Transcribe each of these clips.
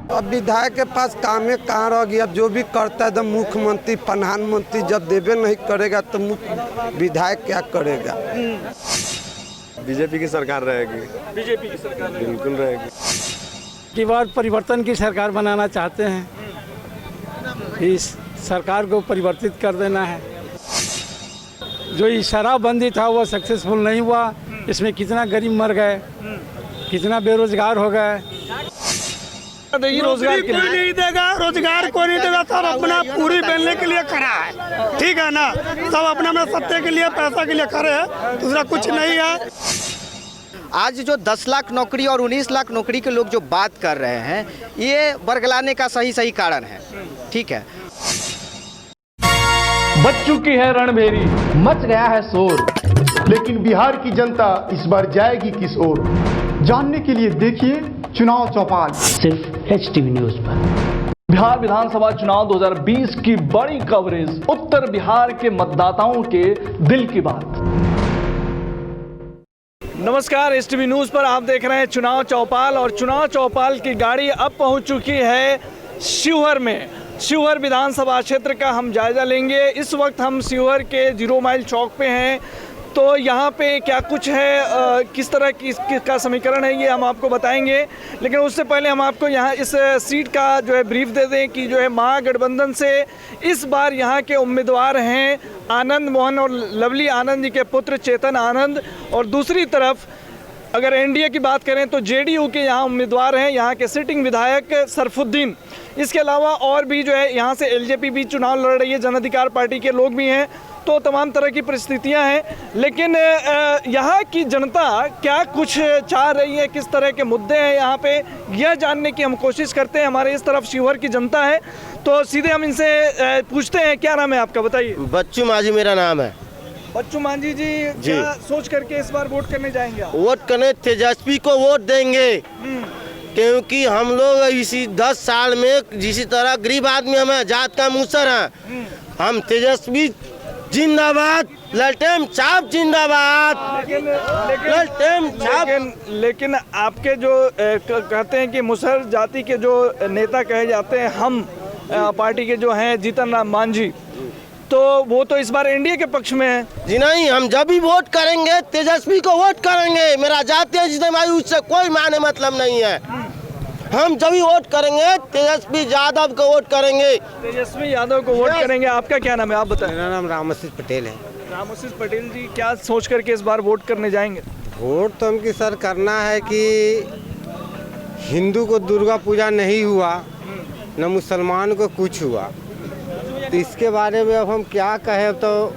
अब विधायक के पास काम है कहाँ रह गया। अब जो भी करता है एकदम मुख्यमंत्री प्रधानमंत्री जब देवे नहीं करेगा तो विधायक क्या करेगा। बीजेपी की सरकार रहेगी। बीजेपी की सरकार बिल्कुल रहेगी। की बार परिवर्तन की सरकार बनाना चाहते हैं, इस सरकार को परिवर्तित कर देना है। जो ये शराबबंदी था वो सक्सेसफुल नहीं हुआ, इसमें कितना गरीब मर गए, कितना बेरोजगार हो गए। रोजगार कोई नहीं देगा, रोजगार कोई नहीं देगा। सब अपना पूरी बनने के लिए खड़ा है, ठीक है ना। सब अपना में सत्ते के लिए पैसा के लिए खड़े हैं, दूसरा कुछ नहीं है। आज जो 10 लाख नौकरी और 19 लाख नौकरी के लोग जो बात कर रहे हैं, ये बरगलाने का सही कारण है, ठीक है। बच चुकी है रणभेरी, मच गया है शोर, लेकिन बिहार की जनता इस बार जाएगी किस ओर? जानने के लिए देखिए चुनाव चौपाल, सिर्फ HTV न्यूज़ पर। बिहार विधानसभा चुनाव 2020 की बड़ी कवरेज, उत्तर बिहार के मतदाताओं के दिल की बात। नमस्कार, HTV न्यूज़ पर आप देख रहे हैं चुनाव चौपाल, और चुनाव चौपाल की गाड़ी अब पहुंच चुकी है शिवहर में। शिवहर विधानसभा क्षेत्र का हम जायजा लेंगे। इस वक्त हम शिवहर के 0 माइल चौक पे हैं, तो यहाँ पे क्या कुछ है, किस तरह का समीकरण है, ये हम आपको बताएंगे। लेकिन उससे पहले हम आपको यहाँ इस सीट का जो है ब्रीफ दे दें कि जो है महागठबंधन से इस बार यहाँ के उम्मीदवार हैं आनंद मोहन और लवली आनंद जी के पुत्र चेतन आनंद, और दूसरी तरफ अगर एनडीए की बात करें तो जेडीयू के यहाँ उम्मीदवार हैं यहाँ के सिटिंग विधायक सरफुद्दीन। इसके अलावा और भी जो है यहाँ से एलजेपी भी चुनाव लड़ रही है, जन अधिकार पार्टी के लोग भी हैं। तो तमाम तरह की परिस्थितियां हैं, लेकिन यहाँ की जनता क्या कुछ चाह रही है, किस तरह के मुद्दे हैं यहाँ पे, यह जानने की हम कोशिश करते हैं। हमारे इस तरफ शिवहर की जनता है, तो सीधे हम इनसे पूछते हैं। क्या नाम है आपका, बताइए। बच्चू मांझी मेरा नाम है। बच्चू मांझी जी, क्या सोच करके इस बार वोट करने जाएंगे आप? वोट करने तेजस्वी को वोट देंगे, क्योंकि हम लोग इसी 10 साल में जिस तरह गरीब आदमी हमें जात का मूसर है, हम तेजस्वी जिंदाबाद, ललटेन छाप जिंदाबाद, ललटेन छाप। लेकिन आपके जो कहते हैं कि मुसहर जाति के जो नेता कहे जाते हैं, हम पार्टी के जो हैं जीतन राम मांझी, तो वो तो इस बार एनडीए के पक्ष में है। जी नहीं, हम जब भी वोट करेंगे तेजस्वी को वोट करेंगे। मेरा जातीय जितने उससे कोई माने मतलब नहीं है। हम जब भी वोट करेंगे तेजस्वी यादव को वोट करेंगे। तेजस्वी यादव को वोट करेंगे। आपका क्या नाम है, आप बताएं। मेरा नाम रामाशीष पटेल है। रामाशीष पटेल जी, क्या सोच करके इस बार वोट करने जाएंगे? वोट तो हमकी सर करना है कि हिंदू को दुर्गा पूजा नहीं हुआ, न मुसलमान को कुछ हुआ, तो इसके बारे में अब हम क्या कहें, तो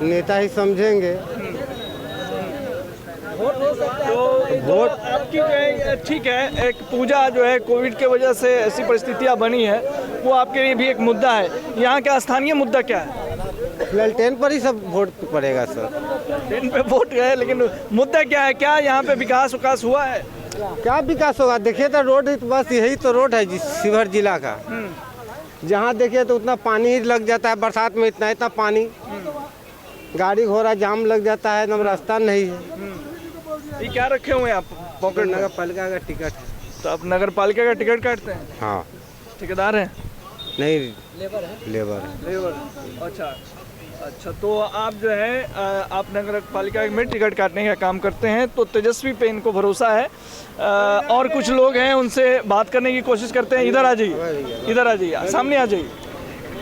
नेता ही समझेंगे। तो वोट आपकी जो है, ठीक है, एक पूजा जो है कोविड के वजह से ऐसी परिस्थितियां बनी है, वो आपके लिए भी एक मुद्दा है। यहाँ का स्थानीय मुद्दा क्या है? ललटेन पर ही सब वोट पड़ेगा सर। ललटेन पे वोट है, लेकिन मुद्दा क्या है? क्या यहाँ पे विकास हुआ है? क्या विकास होगा? देखिए तो रोड, बस यही तो रोड है शिवहर जिला का। जहाँ देखिए तो उतना पानी ही लग जाता है, बरसात में इतना पानी, गाड़ी घोड़ा जाम लग जाता है, न रास्ता नहीं है। ये क्या रखे हुए हैं आप पॉकेट? नगर पालिका का टिकट है। तो आप नगर पालिका का टिकट काटते हैं? हाँ। ठेकेदार हैं? नहीं, लेबर है। अच्छा, तो आप जो है आप नगर पालिका में टिकट काटने का काम करते हैं, तो तेजस्वी पे इनको भरोसा है। और कुछ लोग हैं, उनसे बात करने की कोशिश करते हैं। इधर आ जाइए, सामने आ जाइए।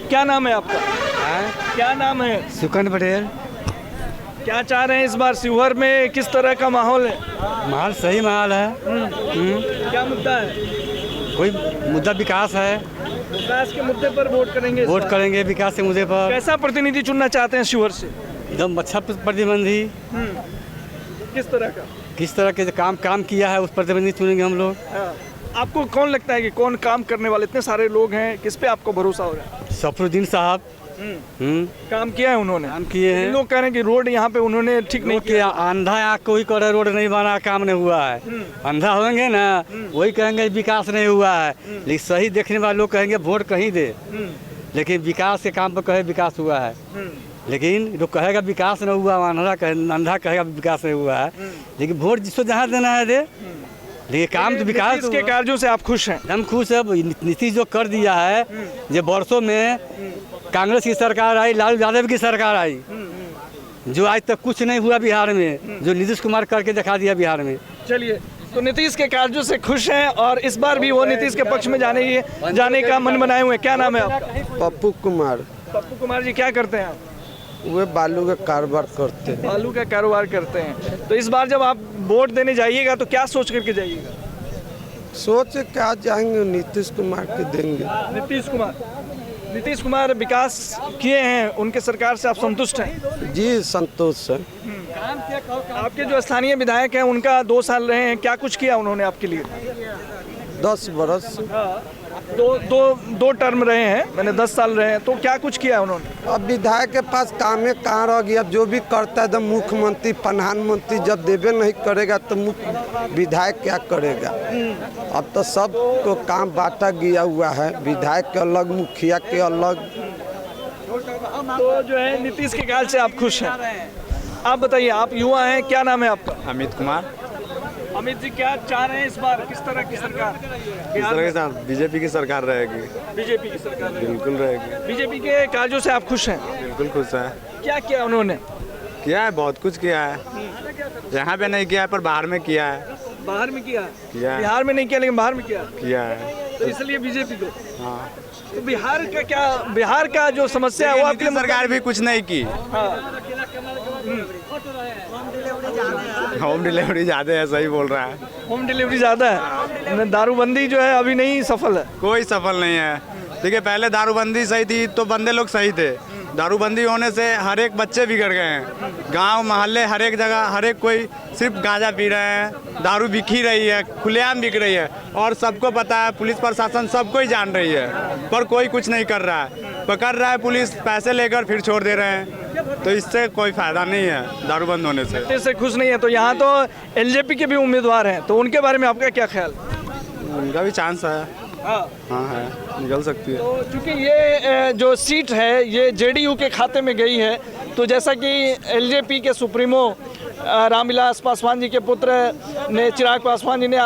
क्या नाम है आपका? क्या नाम है? सुकन पटेल। क्या चाह रहे हैं इस बार शिवहर में, किस तरह का माहौल है? माहौल सही माहौल है। क्या मुद्दा है? कोई मुद्दा विकास है, विकास के मुद्दे पर वोट करेंगे। वोट करेंगे विकास के मुद्दे पर। कैसा प्रतिनिधि चुनना चाहते हैं शिवहर से? एकदम अच्छा प्रतिनिधि। किस तरह के काम किया है, उस प्रतिनिधि चुनेंगे हम लोग। आपको कौन लगता है कि कौन काम करने वाले? इतने सारे लोग हैं, किस पे आपको भरोसा हो रहा है? सरफुद्दीन साहब काम किया है उन्होंने। काम किए हैं। लोग कह रहे हैं कि रोड यहाँ पे उन्होंने ठीक नहीं किया। अंधा आँख कोई करे रोड नहीं बना, काम नहीं हुआ है। अंधा होंगे ना, वही कहेंगे विकास नहीं हुआ है। लेकिन सही देखने वाले लोग कहेंगे वोट कहीं दे, लेकिन विकास के काम पर कहे विकास हुआ है। लेकिन जो कहेगा विकास नहीं हुआ, अंधा कहेगा विकास नहीं हुआ है। लेकिन वोट जिसको जहाँ देना है दे। लेकिन काम तो विकास नीतीश के कार्यों से आप खुश हैं? हम खुश है। नीतीश जो कर दिया है, जो वर्षों में कांग्रेस की सरकार आई, लालू यादव की सरकार आई, जो आज तक कुछ नहीं हुआ बिहार में, जो नीतीश कुमार करके दिखा दिया बिहार में। चलिए, तो नीतीश के कार्यों से खुश हैं और इस बार भी वो नीतीश के पक्ष में जाने का मन बनाए हुए हैं। क्या नाम है आपका? पप्पू कुमार। पप्पू कुमार जी, क्या करते हैं आप? वे बालू का कारोबार करते हैं। बालू का कारोबार करते हैं। तो इस बार जब आप वोट देने जाइएगा तो क्या सोच करके जाइएगा? सोच क्या जाएंगे, नीतीश कुमार के देंगे। नीतीश कुमार विकास किए हैं, उनके सरकार से आप संतुष्ट हैं? जी संतोष है। आपके जो स्थानीय विधायक हैं उनका 2 साल रहे हैं, क्या कुछ किया उन्होंने आपके लिए? 10 बरस। दो टर्म रहे हैं, मैंने 10 साल रहे हैं, तो क्या कुछ किया उन्होंने? अब विधायक के पास काम है कहाँ रह गया? जो भी करता है तो मुख्यमंत्री प्रधानमंत्री जब देवे नहीं करेगा तो विधायक क्या करेगा? अब तो सबको काम बांटा गया हुआ है, विधायक के अलग, मुखिया के अलग। तो जो है नीतीश के काल से आप खुश हैं? आप बताइए, आप युवा हैं, क्या नाम है आपका? अमित कुमार। अमित जी, क्या चाह रहे हैं इस बार? किस तरह की सरकार? किस तरह के साथ? बीजेपी की सरकार रहेगी। बीजेपी की सरकार बिल्कुल रहेगी। बीजेपी के कार्यों से आप खुश हैं? बिल्कुल खुश है। क्या किया उन्होंने? किया है, बहुत कुछ किया है। यहाँ पे नहीं किया है पर बाहर में किया है। बाहर में किया? किया है। बिहार में नहीं किया लेकिन बाहर में किया है। तो इसलिए बीजेपी को। हाँ। तो बिहार का जो समस्या है वो आपके लिए सरकार भी कुछ नहीं की। होम डिलीवरी ज्यादा है, सही बोल रहा है। होम डिलीवरी ज़्यादा है। दारूबंदी जो है अभी नहीं सफल है। कोई सफल नहीं है। देखिए, पहले दारूबंदी सही थी तो बंदे लोग सही थे। दारूबंदी होने से हर एक बच्चे बिगड़ गए हैं। गांव मोहल्ले हर एक जगह हर एक कोई सिर्फ गांजा पी रहे हैं, दारू बिक ही रही है, खुलेआम बिक रही है और सबको पता है। पुलिस प्रशासन सबको ही जान रही है पर कोई कुछ नहीं कर रहा है। पकड़ रहा है पुलिस, पैसे लेकर फिर छोड़ दे रहे हैं, तो इससे कोई फायदा नहीं है दारू बंद होने से। इससे खुश नहीं है। तो यहाँ तो एलजेपी के भी उम्मीदवार हैं, तो उनके बारे में आपका क्या ख्याल? उनका भी चांस है। हाँ है, निकल सकती है। तो चूंकि ये जो सीट है ये जेडीयू के खाते में गई है, तो जैसा कि एलजेपी के सुप्रीमो रामविलास पासवान जी के पुत्र ने, चिराग पासवान जी ने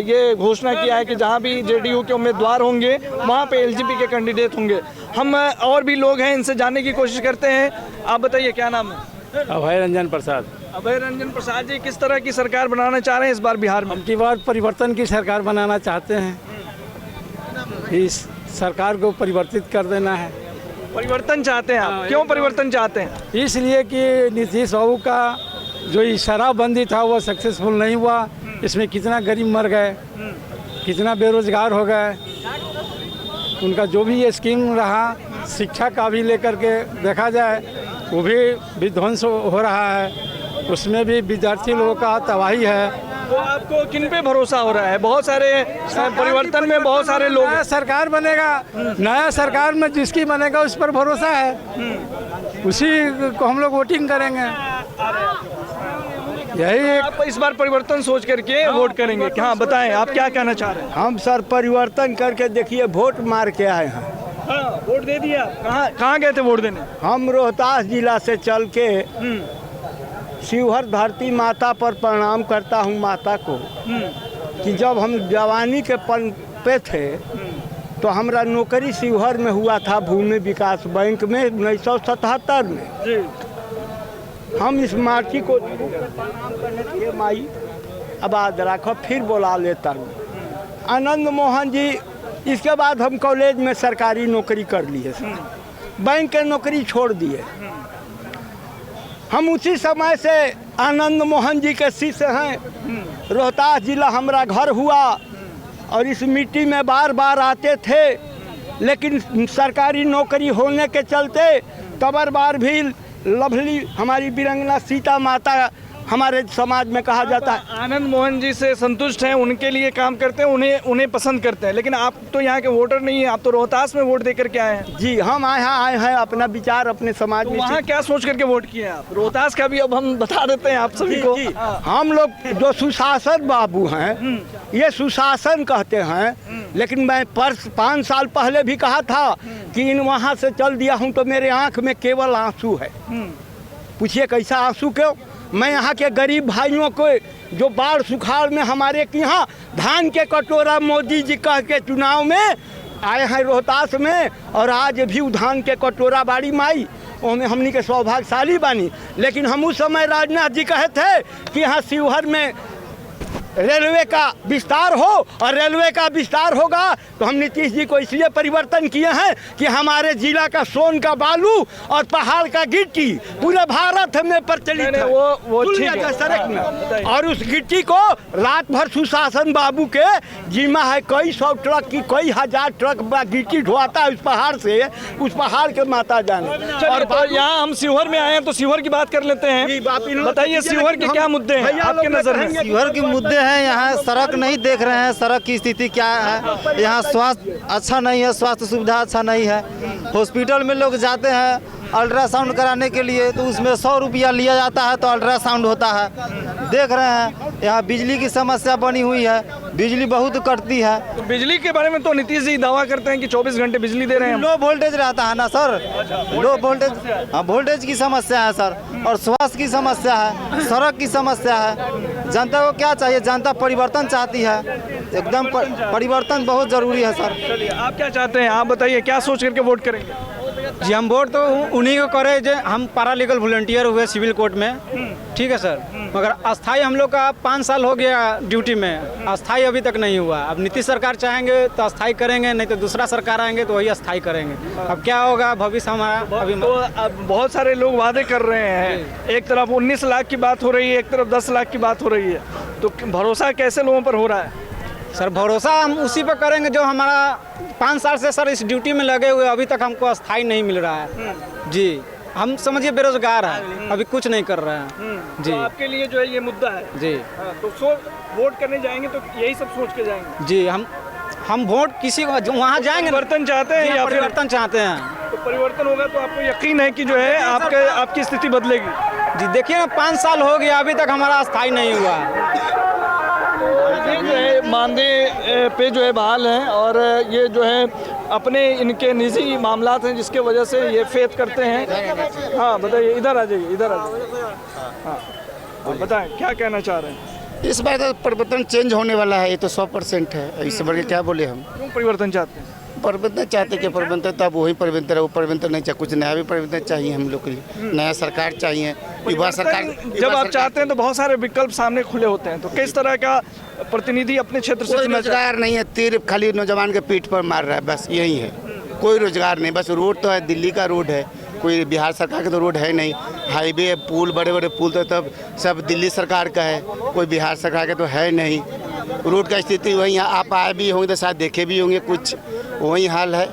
ये घोषणा किया है कि जहां भी जेडीयू के उम्मीदवार होंगे वहां पे एलजेपी के कैंडिडेट होंगे। हम और भी लोग हैं, इनसे जानने की कोशिश करते हैं। आप बताइए, क्या नाम है? अभय रंजन प्रसाद। अभय रंजन प्रसाद जी, किस तरह की सरकार बनाना चाह रहे हैं इस बार बिहार में? की बार परिवर्तन की सरकार बनाना चाहते हैं। इस सरकार को परिवर्तित कर देना है। परिवर्तन चाहते हैं आप? क्यों परिवर्तन चाहते हैं? इसलिए कि नीतीश बाबू का जो ये शराबबंदी था वो सक्सेसफुल नहीं हुआ। इसमें कितना गरीब मर गए, कितना बेरोजगार हो गए। उनका जो भी ये स्कीम रहा, शिक्षा का भी लेकर के देखा जाए वो भी विध्वंस हो रहा है। उसमें भी विद्यार्थी लोगों का तबाही है। तो आपको किन पे भरोसा हो रहा है? बहुत सारे परिवर्तन में बहुत सारे लोग। नया सरकार बनेगा, नया सरकार में जिसकी बनेगा उस पर भरोसा है, उसी को हम लोग वोटिंग करेंगे। यही आप इस बार परिवर्तन सोच करके वोट करेंगे? हाँ, बताएं, आप क्या कहना चाह रहे हैं? हम सर परिवर्तन करके देखिए वोट मार के आए हैं। हाँ, वोट दे दिया। कहाँ गए थे वोट देने? हम रोहतास जिला से चल के शिवहर धरती माता पर प्रणाम करता हूँ माता को कि जब हम जवानी के पन पे थे तो हमारा नौकरी शिवहर में हुआ था, भूमि विकास बैंक में 1977 में। हम इस माटी को प्रणाम करने के माई आबाद रखो, फिर बुला लेता हूँ। आनंद मोहन जी, इसके बाद हम कॉलेज में सरकारी नौकरी कर लिए, बैंक के नौकरी छोड़ दिए। हम उसी समय से आनंद मोहन जी के शिष्य हैं। रोहतास जिला हमारा घर हुआ और इस मिट्टी में बार बार आते थे, लेकिन सरकारी नौकरी होने के चलते तबर बार भी लवली हमारी वीरांगना सीता माता हमारे समाज में कहा जाता है। आनंद मोहन जी से संतुष्ट हैं, उनके लिए काम करते हैं, उन्हें पसंद करते हैं। लेकिन आप तो यहाँ के वोटर नहीं हैं, आप तो रोहतास में वोट देकर के आए हैं। जी, हम यहाँ आए हैं अपना विचार अपने समाज तो में। वहाँ क्या सोच करके वोट किए हैं आप? रोहतास का भी अब हम बता देते हैं आप सभी को। हम लोग जो सुशासन बाबू हैं, ये सुशासन कहते हैं, लेकिन मैं 5 साल पहले भी कहा था कि इन वहाँ से चल दिया हूँ तो मेरे आँख में केवल आंसू है। पूछिए कैसा आंसू? क्यों? मैं यहाँ के गरीब भाइयों को जो बाढ़ सुखाड़ में हमारे यहाँ धान के कटोरा मोदी जी कह के चुनाव में आए हैं रोहतास में, और आज भी धान के कटोरा बाड़ी माई ओमें हमनी के सौभाग्यशाली बानी। लेकिन हम उस समय राजनाथ जी कहे थे कि यहाँ शिवहर में रेलवे का विस्तार हो, और रेलवे का विस्तार होगा तो हम नीतीश जी को इसलिए परिवर्तन किए हैं कि हमारे जिला का सोन का बालू और पहाड़ का गिट्टी पूरे भारत में प्रचलित है, वो ठीक है। सड़क में, और उस गिट्टी को रात भर सुशासन बाबू के जिम्मा है, कई सौ ट्रक की कई हजार ट्रक गिट्टी ढोआता है उस पहाड़ से, उस पहाड़ के माता जाने। और तो यहाँ हम शिवहर में आए हैं तो शिवहर की बात कर लेते हैं। बताइए शिवहर के क्या मुद्दे हैं आपके नजर में? शिवहर के मुद्दे हैं, यहाँ सड़क नहीं देख रहे हैं, सड़क की स्थिति क्या है, यहाँ स्वास्थ्य अच्छा नहीं है, स्वास्थ्य सुविधा अच्छा नहीं है। हॉस्पिटल में लोग जाते हैं अल्ट्रासाउंड कराने के लिए तो उसमें 100 रुपया लिया जाता है तो अल्ट्रासाउंड होता है। देख रहे हैं यहाँ बिजली की समस्या बनी हुई है, बिजली बहुत कटती है। तो बिजली के बारे में तो नीतीश जी दावा करते हैं कि 24 घंटे बिजली दे रहे हैं। लो वोल्टेज रहता है ना सर, लो वोल्टेज, हाँ वोल्टेज की समस्या है सर, और स्वास्थ्य की समस्या है, सड़क की समस्या है। जनता को क्या चाहिए? जनता परिवर्तन चाहती है, एकदम परिवर्तन बहुत जरूरी है सर। चलिए आप क्या चाहते हैं, आप बताइए क्या सोच करके वोट करेंगे? जी हम वोट तो उन्हीं को करें जो हम पैरा लीगल वॉलंटियर हुए सिविल कोर्ट में, ठीक है सर, मगर अस्थाई हम लोग का 5 साल हो गया ड्यूटी में, अस्थाई अभी तक नहीं हुआ। अब नीतीश सरकार चाहेंगे तो अस्थाई करेंगे, नहीं तो दूसरा सरकार आएंगे तो वही अस्थाई करेंगे। अब क्या होगा भविष्य हमारा अभी तो अब बहुत सारे लोग वादे कर रहे हैं, एक तरफ 19 लाख की बात हो रही है, एक तरफ 10 लाख की बात हो रही है, तो भरोसा कैसे लोगों पर हो रहा है? सर भरोसा हम उसी पर करेंगे जो हमारा 5 साल से सर इस ड्यूटी में लगे हुए, अभी तक हमको अस्थाई नहीं मिल रहा है जी। हम समझिए बेरोजगार है, अभी कुछ नहीं कर रहे हैं जी। तो आपके लिए जो है ये मुद्दा है जी। तो वोट करने जाएंगे तो यही सब सोच के जाएंगे जी। हम वोट किसी को जो वहाँ जाएंगे परिवर्तन चाहते हैं या परिवर्तन चाहते हैं, तो परिवर्तन होगा तो आपको यकीन है कि जो है आपकी स्थिति बदलेगी? जी देखिए ना 5 साल हो गया अभी तक हमारा अस्थाई नहीं हुआ। जो है मानदेय पे जो है बहाल हैं, और ये जो है अपने इनके निजी मामलात हैं जिसके वजह से ये फेथ करते हैं। हाँ बताइए, इधर आ जाइए, इधर आ जाइए। हाँ बताएं क्या कहना चाह रहे हैं? इस बार तो परिवर्तन चेंज होने वाला है, ये तो 100% है। इससे बढ़ के क्या बोले हम? क्यों परिवर्तन चाहते हैं? परिवर्तन चाहते कि परिवर्तन तो अब वही परिवर्तन है, वो परिवर्तन नहीं चाहिए, कुछ नया भी परिवर्तन चाहिए हम लोग के लिए, नया सरकार चाहिए, युवा सरकार। जब आप चाहते हैं तो बहुत सारे विकल्प सामने खुले होते हैं, तो किस तरह का प्रतिनिधि अपने क्षेत्र से? रोजगार नहीं है, तीर खाली नौजवान के पीठ पर मार रहा है, बस यही है, कोई रोजगार नहीं। बस रोड तो है, दिल्ली का रोड है, कोई बिहार सरकार का तो रोड है नहीं। हाईवे पुल, बड़े बड़े पुल तो तब सब दिल्ली सरकार का है, कोई बिहार सरकार का तो है नहीं। रोड का स्थिति वही, आप आए भी होंगे तो शायद देखे भी होंगे, कुछ वही हाल है।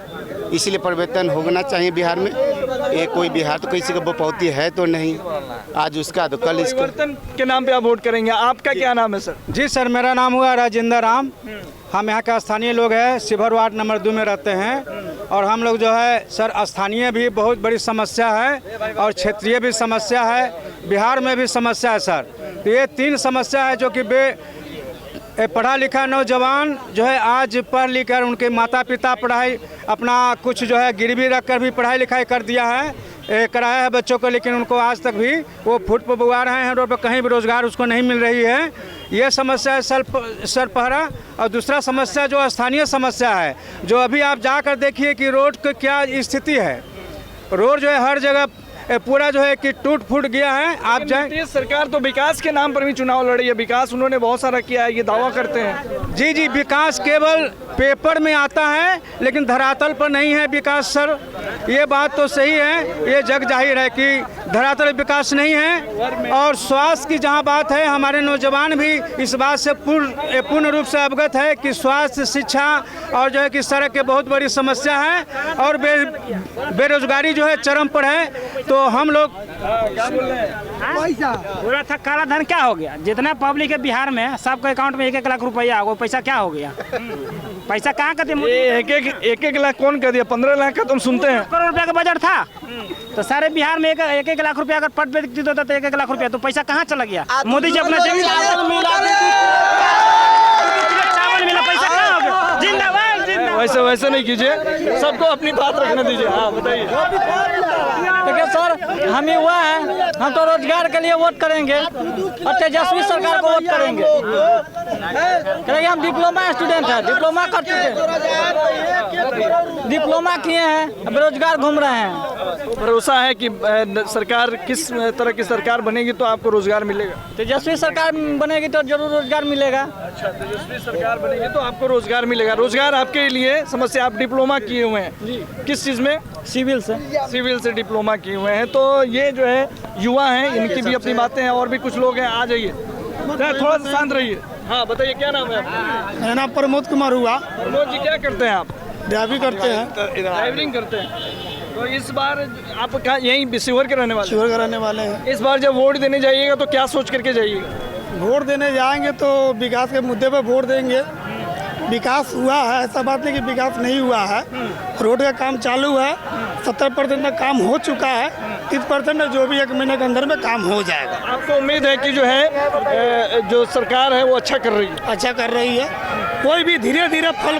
इसलिए परिवर्तन होना चाहिए बिहार में। ये कोई बिहार तो किसी का बपौती है तो नहीं, आज उसका तो कल इसका। परिवर्तन के नाम पे आप वोट करेंगे। आपका क्या नाम है सर? जी सर मेरा नाम हुआ राजेंद्र राम, हम यहाँ के स्थानीय लोग हैं, शिवहर वार्ड नंबर 2 में रहते हैं। और हम लोग जो है सर स्थानीय भी बहुत बड़ी समस्या है और क्षेत्रीय भी समस्या है, बिहार में भी समस्या है सर। तो ये 3 समस्या है जो कि पढ़ा लिखा नौजवान जो है आज पढ़ लिख कर उनके माता पिता पढ़ाई अपना कुछ जो है गिरवी रख कर भी पढ़ाई लिखाई कर दिया है, कराया है बच्चों को, लेकिन उनको आज तक भी वो फुट पर बुआ रहे हैं, रोड पर कहीं भी रोजगार उसको नहीं मिल रही है। ये समस्या है सर पहरा। और दूसरा समस्या जो स्थानीय समस्या है, जो अभी आप जाकर देखिए कि रोड की क्या स्थिति है। रोड जो है हर जगह पूरा जो है कि टूट फूट गया है। आप जाएं, नीतीश सरकार तो विकास के नाम पर भी चुनाव लड़ी है, विकास उन्होंने बहुत सारा किया है, ये दावा करते हैं। जी जी, विकास केवल पेपर में आता है लेकिन धरातल पर नहीं है विकास सर। ये बात तो सही है, ये जग जाहिर है कि धरातल विकास नहीं है। और स्वास्थ्य की जहाँ बात है, हमारे नौजवान भी इस बात से पूर्ण रूप से अवगत है कि स्वास्थ्य, शिक्षा और जो है कि सड़क की बहुत बड़ी समस्या है, और बेरोजगारी जो है चरम पर है। तो हम लोग क्या बोल रहे हैं? पैसा पूरा था, काला धन क्या हो गया? जितना पब्लिक है बिहार में सबके अकाउंट में 1-1 लाख रुपया, वो पैसा क्या हो गया? पैसा कहाँ का दिया? 1-1 लाख कौन कर दिया? 15 लाख का तुम सुनते हैं। करोड़ रुपया का बजट था, तो सारे बिहार में 1-1 लाख रुपया अगर पट पे होता तो 1-1 लाख रुपया, तो पैसा कहाँ चला गया? मोदी जी अपना चावल मिला, पैसा कहाँ हो गया? जिंदाबाद। वैसे नहीं कीजिए, सबको अपनी बात रखने दीजिए। हाँ बताइए। देखिए सर, हम युवा हैं, हम तो रोजगार के लिए वोट करेंगे और तेजस्वी सरकार को वोट करेंगे। करेंगे, हम डिप्लोमा स्टूडेंट हैं, डिप्लोमा कर चुके हैं, डिप्लोमा किए हैं, बेरोजगार घूम रहे हैं। भरोसा है कि सरकार किस तरह की सरकार बनेगी तो आपको रोजगार मिलेगा? तेजस्वी सरकार बनेगी तो जरूर रोजगार मिलेगा। अच्छा, तेजस्वी सरकार बनेगी तो आपको रोजगार मिलेगा। रोजगार आपके लिए समस्या, आप डिप्लोमा किए हुए हैं किस चीज़ में? सिविल से। सिविल से डिप्लोमा किए हुए हैं। तो ये जो है युवा हैं, इनकी भी अपनी बातें हैं और भी कुछ लोग हैं। आ जाइए, थोड़ा सा शांत रहिए। हाँ बताइए, क्या नाम है आपका? मेरा नाम प्रमोद कुमार हुआ। प्रमोद जी, क्या करते हैं आप? ड्राइविंग करते हैं। ड्राइविंग करते हैं। तो इस बार आप कहाँ, यहीं शिवहर के रहने वाले? शिवहर के रहने वाले हैं। इस बार जब वोट देने जाइएगा तो क्या सोच करके जाइएगा? वोट देने जाएंगे तो विकास के मुद्दे पर वोट देंगे। विकास हुआ है, ऐसा बात नहीं कि विकास नहीं हुआ है। रोड का काम चालू है, 70% तक काम हो चुका है, 30% जो भी 1 महीने के अंदर में काम हो जाएगा। आपको उम्मीद है कि जो है जो सरकार है वो अच्छा कर रही है? अच्छा कर रही है। कोई भी धीरे धीरे फल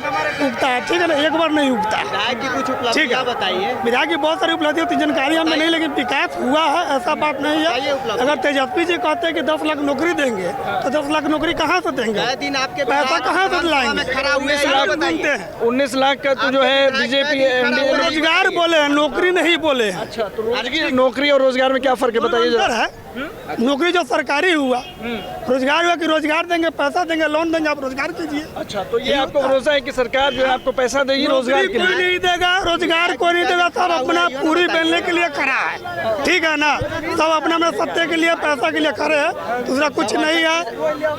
उगता है, ठीक है ना, एक बार नहीं उगता। विधायक की कुछ उपलब्धियां बताइए। विधायक की बहुत सारी उपलब्धियां होती जानकारी हमें नहीं, लेकिन विकास हुआ है ऐसा बात नहीं है। अगर तेजस्वी जी कहते हैं कि 10 लाख नौकरी देंगे तो 10 लाख नौकरी कहाँ से देंगे? दिन आपके पैसा कहाँ से लाएंगे? 19 लाख का तो जो है बीजेपी रोजगार बोले हैं, नौकरी नहीं बोले हैं। अच्छा, तो नौकरी और रोजगार में क्या फर्क है बताइए जरा। नौकरी जो सरकारी हुआ, रोजगार हुआ कि रोजगार देंगे, पैसा देंगे, लोन देंगे, आप रोजगार कीजिए। अच्छा, तो ये आपको भरोसा है कि सरकार जो है आपको पैसा देगी रोजगार के लिए? कोई नहीं देगा, रोजगार कोई नहीं देगा। सब अपना पूरी बनने के लिए खड़ा है, ठीक है ना। सब अपना सत्ते के लिए, पैसा के लिए खड़े हैं, दूसरा कुछ नहीं है।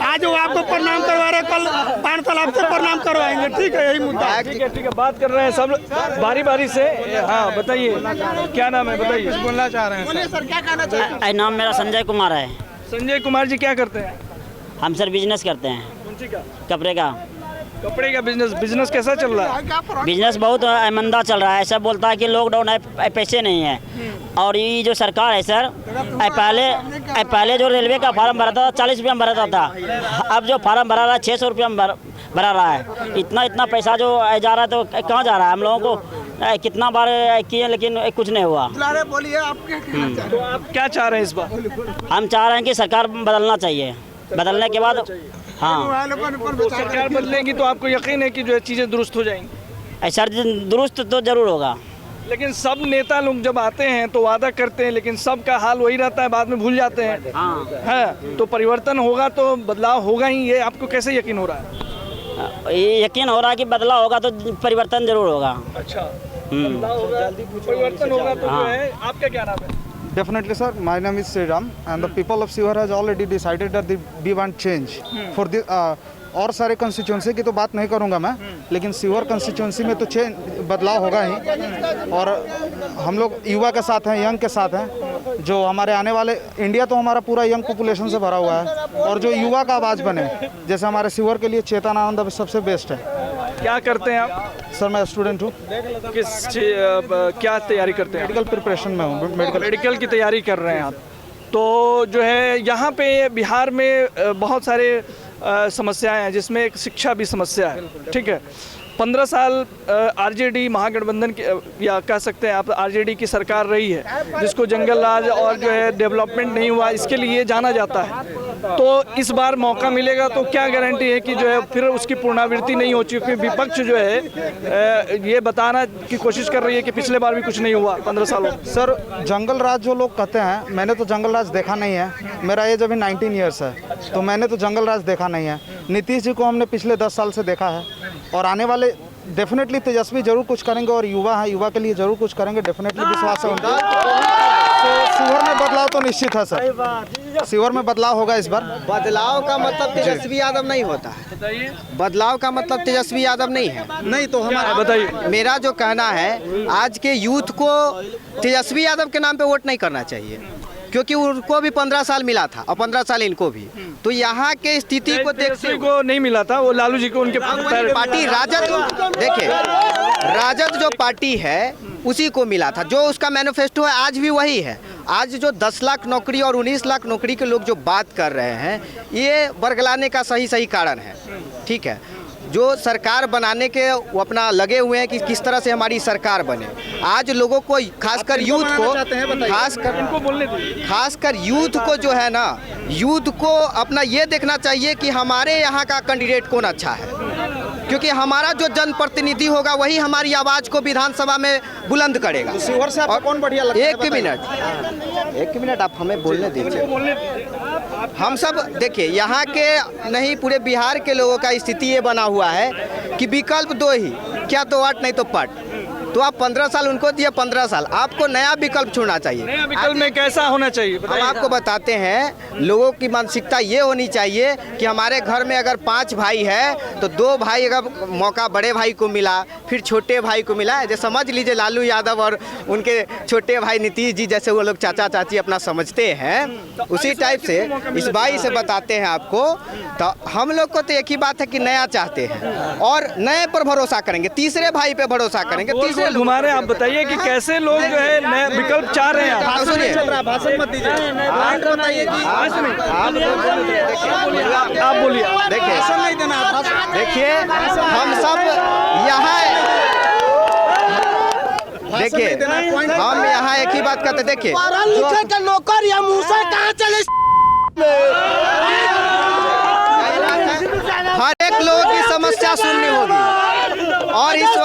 आज वो आपको प्रणाम करवा रहे, कल 5 साल आपसे प्रणाम करवाएंगे, ठीक है, यही मुद्दा है। ठीक है, ठीक है, बात कर रहे हैं सब बारी बारी से। हाँ बताइए, क्या नाम है बताइए? बोलना चाह रहे हैं सर, क्या कहना चाहिए? नाम मेरा संजय कुमार है। संजय कुमार जी, क्या करते हैं? हम सर बिजनेस करते हैं। कौन सी का? कपड़े का। कपड़े का बिजनेस। बिजनेस कैसा चल रहा है? बिजनेस बहुत मंदा चल रहा है। ऐसा बोलता है कि लॉकडाउन है, पैसे नहीं है। और ये जो सरकार है सर, पहले जो रेलवे का फार्म भरा था 40 रुपया में भरा था, अब जो फार्म भरा रहा है 600 रुपया में भरा रहा है। इतना पैसा जो जा रहा है तो कहाँ जा रहा है? हम लोगों को कितना बार किए लेकिन कुछ नहीं हुआ। बोलिए आप क्या? तो आप क्या चाह रहे हैं इस बार? हम चाह रहे हैं कि सरकार बदलना चाहिए। बदलने के बाद हाँ, तो सरकार बदलेगी तो आपको यकीन है कि जो है चीज़ें दुरुस्त हो जाएंगी? सर दुरुस्त तो जरूर होगा। लेकिन सब नेता लोग जब आते हैं तो वादा करते हैं, लेकिन सबका हाल वही रहता है, बाद में भूल जाते हैं। हाँ, तो परिवर्तन होगा तो बदलाव होगा ही, ये आपको कैसे यकीन हो रहा है? ये यकीन हो रहा है कि बदलाव होगा तो परिवर्तन जरूर होगा। अच्छा, बदलाव होगा, परिवर्तन होगा तो जो है। आपका क्या नाम है? Definitely, sir. My name is Sriram, and the people of Shivar has already decided that we want change for the और सारे कंस्टिट्यूंसी की तो बात नहीं करूंगा मैं, लेकिन शिवर कंस्टिट्यूंसी में तो बदलाव होगा ही। और हम लोग युवा के साथ हैं, यंग के साथ हैं। जो हमारे आने वाले इंडिया तो हमारा पूरा यंग पॉपुलेशन से भरा हुआ है, और जो युवा का आवाज़ बने, जैसे हमारे शिवर के लिए चेतन आनंद सबसे बेस्ट है। क्या करते हैं आप? सर मैं स्टूडेंट हूँ। क्या तैयारी करते हैं? मेडिकल प्रिपरेशन में हूँ। मेडिकल की तैयारी कर रहे हैं आप। तो जो है यहाँ पे बिहार में बहुत सारे समस्याएं हैं, जिसमें एक शिक्षा भी समस्या है, ठीक है। 15 साल आरजेडी महागठबंधन की, या कह सकते हैं आप आरजेडी की सरकार रही है, जिसको जंगल राज और जो है डेवलपमेंट नहीं हुआ, इसके लिए जाना जाता है। तो इस बार मौका मिलेगा तो क्या गारंटी है कि जो है फिर उसकी पुनरावृत्ति नहीं हो चुकी? विपक्ष जो है ये बताना की कोशिश कर रही है कि पिछले बार भी कुछ नहीं हुआ 15 सालों। सर जंगल राज जो लोग कहते हैं, मैंने तो जंगल राज देखा नहीं है। मेरा एज अभी 19 ईयर्स है, तो मैंने तो जंगल राज देखा नहीं है। नीतीश जी को हमने पिछले 10 साल से देखा है, और आने वाले डेफिनेटली तेजस्वी जरूर कुछ करेंगे, और युवा है, युवा के लिए जरूर कुछ करेंगे, डेफिनेटली विश्वास है उनका। तो शिवर में बदलाव तो निश्चित है सर, शिवर में बदलाव होगा इस बार। बदलाव का मतलब तेजस्वी यादव नहीं होता है। बदलाव का मतलब तेजस्वी यादव नहीं है। नहीं तो हमारा बताइए। मेरा जो कहना है, आज के यूथ को तेजस्वी यादव के नाम पे वोट नहीं करना चाहिए, क्योंकि उनको भी 15 साल मिला था और 15 साल इनको भी। तो यहाँ के स्थिति को देखते हुए को नहीं मिला था, वो लालू जी को उनके पार्टी राजद, देखिए राजद जो पार्टी है उसी को मिला था, जो उसका मैनिफेस्टो है आज भी वही है। आज जो 10 लाख नौकरी और 19 लाख नौकरी के लोग जो बात कर रहे हैं, ये बरगलाने का सही कारण है, ठीक है। जो सरकार बनाने के वो अपना लगे हुए हैं कि किस तरह से हमारी सरकार बने। आज लोगों को खासकर यूथ को खासकर यूथ को जो है ना, यूथ को अपना ये देखना चाहिए कि हमारे यहाँ का कैंडिडेट कौन अच्छा है, क्योंकि हमारा जो जनप्रतिनिधि होगा वही हमारी आवाज़ को विधानसभा में बुलंद करेगा। तो शिवहर से आपको कौन बढ़िया लगता है? एक मिनट आप हमें बोलने दीजिए। हम सब देखिए, यहाँ के नहीं पूरे बिहार के लोगों का स्थिति ये बना हुआ है कि विकल्प दो ही, क्या तो वाट नहीं तो पट। तो आप 15 साल उनको दिए, 15 साल आपको नया विकल्प छोड़ना चाहिए। नया विकल्प में कैसा होना चाहिए? हम आपको बताते हैं, लोगों की मानसिकता ये होनी चाहिए कि हमारे घर में अगर 5 भाई है तो 2 भाई अगर मौका बड़े भाई को मिला, फिर छोटे भाई को मिला, जैसे समझ लीजिए लालू यादव और उनके छोटे भाई नीतीश जी जैसे वो लोग चाचा चाची अपना समझते हैं, उसी टाइप से इस भाई से बताते हैं आपको। तो हम लोग को तो एक ही बात है कि नया चाहते हैं और नए पर भरोसा करेंगे, तीसरे भाई पे भरोसा करेंगे। तीसरे घुमा रहे, आप बताइए कि कैसे लोग जो है नया विकल्प चाह रहे हैं। भाषण मत दीजिए, आप बोलिए। देखिए हम सब यहाँ हम यहाँ एक ही बात करते, देखिए नौकर या मूसा कहाँ चले हर एक लोगों की समस्या सुननी होगी और इस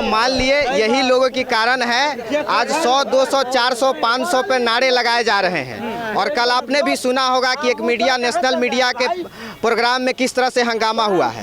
मान लिए यही लोगों की कारण है आज 100, 200, 400, 500 पे नारे लगाए जा रहे हैं। और कल आपने भी सुना होगा कि एक मीडिया, नेशनल मीडिया के प्रोग्राम में किस तरह से हंगामा हुआ है।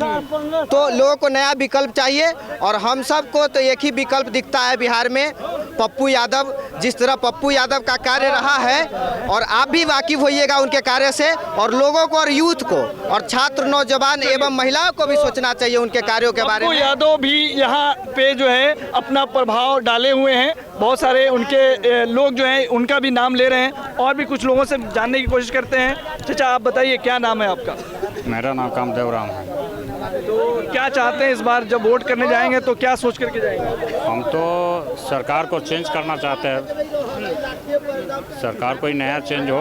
तो लोगों को नया विकल्प चाहिए और हम सब को तो एक ही विकल्प दिखता है बिहार में, पप्पू यादव। जिस तरह पप्पू यादव का कार्य रहा है और आप भी वाकिफ होइएगा उनके कार्य से, और लोगों को और यूथ को और छात्र, नौजवान एवं महिलाओं को भी सोचना चाहिए उनके कार्यों के बारे में। पप्पू यादव भी यहाँ पे जो है अपना प्रभाव डाले हुए हैं, बहुत सारे उनके लोग जो हैं उनका भी नाम ले रहे हैं और भी कुछ लोगों से जानने की कोशिश करते हैं। चाचा आप बताइए, क्या नाम है आपका? मेरा नाम कामदेव राम है। तो क्या चाहते हैं इस बार जब वोट करने जाएंगे तो क्या सोच करके जाएंगे? हम तो सरकार को चेंज करना चाहते हैं, सरकार कोई नया चेंज हो,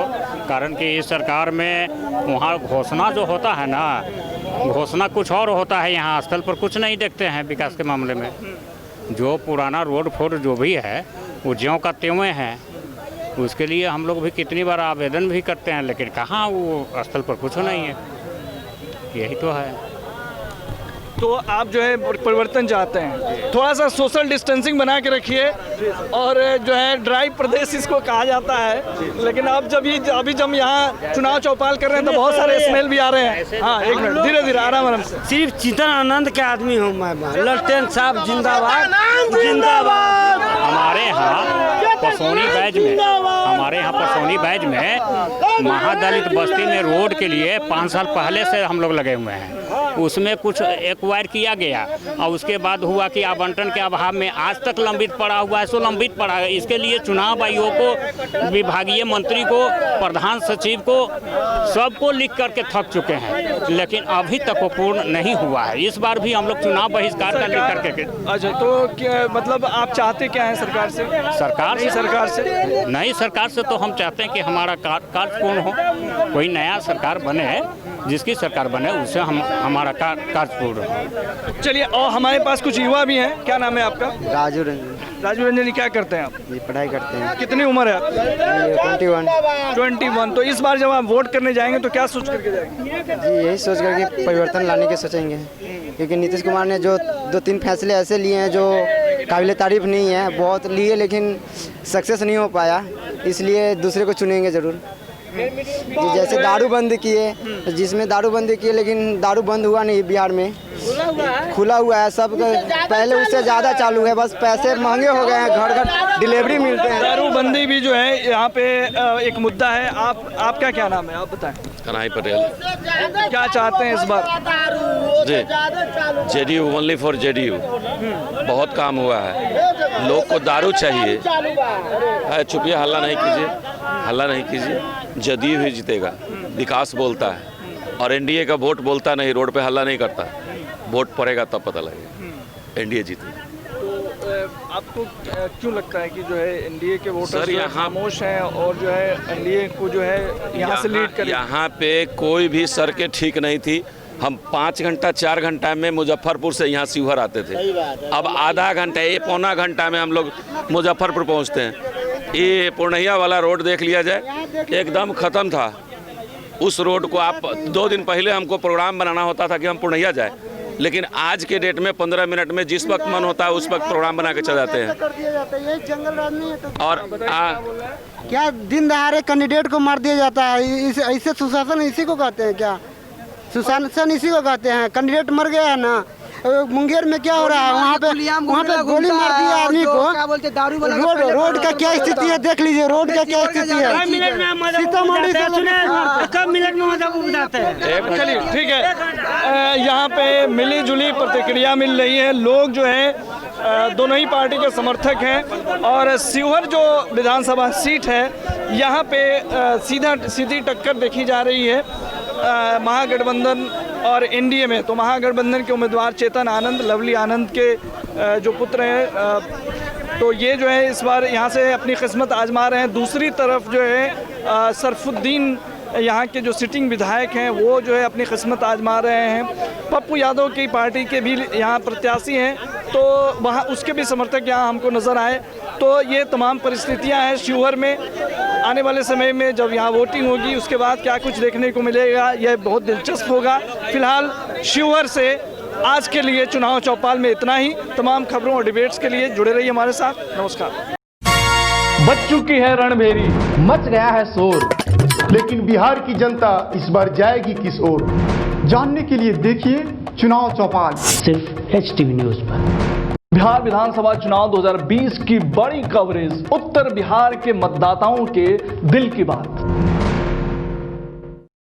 कारण कि इस सरकार में वहाँ घोषणा जो होता है ना, घोषणा कुछ और होता है, यहाँ स्थल पर कुछ नहीं देखते हैं विकास के मामले में। जो पुराना रोड फोड जो भी है वो ज्यों का त्यों है, उसके लिए हम लोग भी कितनी बार आवेदन भी करते हैं, लेकिन कहाँ वो स्थल पर कुछ नहीं है। यही तो है। तो आप जो है परिवर्तन चाहते हैं, थोड़ा सा सोशल डिस्टेंसिंग बना के रखिए और जो है ड्राई प्रदेश इसको कहा जाता है, लेकिन अब अभी जब यहाँ चुनाव चौपाल कर रहे हैं तो बहुत सारे स्मेल भी आ रहे हैं। हाँ एक मिनट, धीरे धीरे आराम से। सिर्फ चितन आनंद के आदमी हूँ मैं, ललटेन साहब जिंदाबाद जिंदाबाद। हमारे यहाँ परसौनी बैज में महादलित बस्ती में रोड के लिए 5 साल पहले से हम लोग लगे हुए हैं। उसमें कुछ एक्वायर किया गया और उसके बाद हुआ कि आवंटन के अभाव में आज तक लंबित पड़ा हुआ है, सो लंबित पड़ा है। इसके लिए चुनाव आयोग को, विभागीय मंत्री को, प्रधान सचिव को, सबको लिख करके थक चुके हैं, लेकिन अभी तक वो पूर्ण नहीं हुआ है। इस बार भी हम लोग चुनाव बहिष्कार का लिख करके। अच्छा, तो मतलब आप चाहते क्या हैं सरकार से? नई सरकार से तो हम चाहते हैं कि हमारा कार्य पूर्ण हो, कोई नया सरकार बने, जिसकी सरकार बने उससे हमारा कार्य पूर्ण हो। चलिए, और हमारे पास कुछ युवा भी हैं। क्या नाम है आपका? राजू रंजन। राजू रंजन जी, क्या करते हैं आप? ये पढ़ाई करते हैं। कितनी उम्र है आपकी? 21। तो इस बार जब आप वोट करने जाएंगे तो क्या सोच करके जाएंगे? जी यही सोच करके परिवर्तन लाने के सोचेंगे, क्योंकि नीतीश कुमार ने जो 2-3 फैसले ऐसे लिए हैं जो काबिल तारीफ नहीं है, बहुत लिए लेकिन सक्सेस नहीं हो पाया, इसलिए दूसरे को चुनेंगे ज़रूर। जैसे दारू बंद किए, जिसमें दारू बंद किए लेकिन दारू बंद हुआ नहीं, बिहार में खुला हुआ है सब, पहले उससे ज़्यादा चालू है, बस पैसे महंगे हो गए हैं, घर घर डिलीवरी मिलते हैं। दारूबंदी भी जो है यहाँ पे एक मुद्दा है। आपका क्या नाम है, आप बताएं? कन्हई पटेल। क्या चाहते हैं इस बार? जी, जेडीयू, ओनली फॉर जेडीयू। बहुत काम हुआ है, लोग को दारू चाहिए। चुपिया, हल्ला नहीं कीजिए, जेडीयू ही जीतेगा। विकास बोलता है और एनडीए का वोट बोलता नहीं, रोड पे हल्ला नहीं करता। वोट पड़ेगा तब पता लगेगा, एनडीए जीतेगा। तो आपको क्यों लगता है कि जो है एनडीए के वोटर्स सर, यहाँ खामोश हैं और जो है एनडीए को जो है यहाँ से लीड करें? यहाँ पे कोई भी सड़कें ठीक नहीं थी। हम 5 घंटा 4 घंटा में मुजफ्फरपुर से यहाँ शिवहर आते थे। अब आधा घंटा पौना घंटा में हम लोग मुजफ्फरपुर पहुँचते हैं। ये पूर्णिया वाला रोड देख लिया जाए, एकदम ख़त्म था। उस रोड को आप 2 दिन पहले हमको प्रोग्राम बनाना होता था कि हम पूर्णिया जाए, लेकिन आज के डेट में 15 मिनट में जिस वक्त मन होता है उस वक्त प्रोग्राम बना के चले जाते हैं। और क्या दिन दहाड़े कैंडिडेट को मार दिया जाता है? ऐसे सुशासन इसी को कहते हैं क्या? सुशासन इसी को कहते हैं। कैंडिडेट मर गया है ना, मुंगेर में क्या हो रहा है? वहाँ पे गोली मार दिया आदमी को। रोड का क्या स्थिति है देख लीजिए, रोड का क्या स्थिति है। सीतामढ़ी चलिए ठीक है, यहाँ पे मिली जुली प्रतिक्रिया मिल रही है। लोग जो है दोनों ही पार्टी के समर्थक हैं और शिवहर जो विधानसभा सीट है यहाँ पे सीधी टक्कर देखी जा रही है महागठबंधन और एनडीए में। तो महागठबंधन के उम्मीदवार चेतन आनंद, लवली आनंद के जो पुत्र हैं, तो ये जो है इस बार यहाँ से अपनी किस्मत आजमा रहे हैं। दूसरी तरफ जो है सरफुद्दीन यहाँ के जो सिटिंग विधायक हैं वो जो है अपनी किस्मत आजमा रहे हैं। पप्पू यादव की पार्टी के भी यहाँ प्रत्याशी हैं, तो वहाँ उसके भी समर्थक यहाँ हमको नज़र आए। तो ये तमाम परिस्थितियाँ हैं शिवहर में। आने वाले समय में जब यहाँ वोटिंग होगी उसके बाद क्या कुछ देखने को मिलेगा, यह बहुत दिलचस्प होगा। फिलहाल शिवहर से आज के लिए चुनाव चौपाल में इतना ही। तमाम खबरों और डिबेट्स के लिए जुड़े रहिए हमारे साथ। नमस्कार। बच चुकी है रणभेरी, मच गया है शोर, लेकिन बिहार की जनता इस बार जाएगी किस ओर? जानने के लिए देखिए चुनाव चौपाल सिर्फ HTV न्यूज पर। बिहार विधानसभा चुनाव 2020 की बड़ी कवरेज, उत्तर बिहार के मतदाताओं के दिल की बात।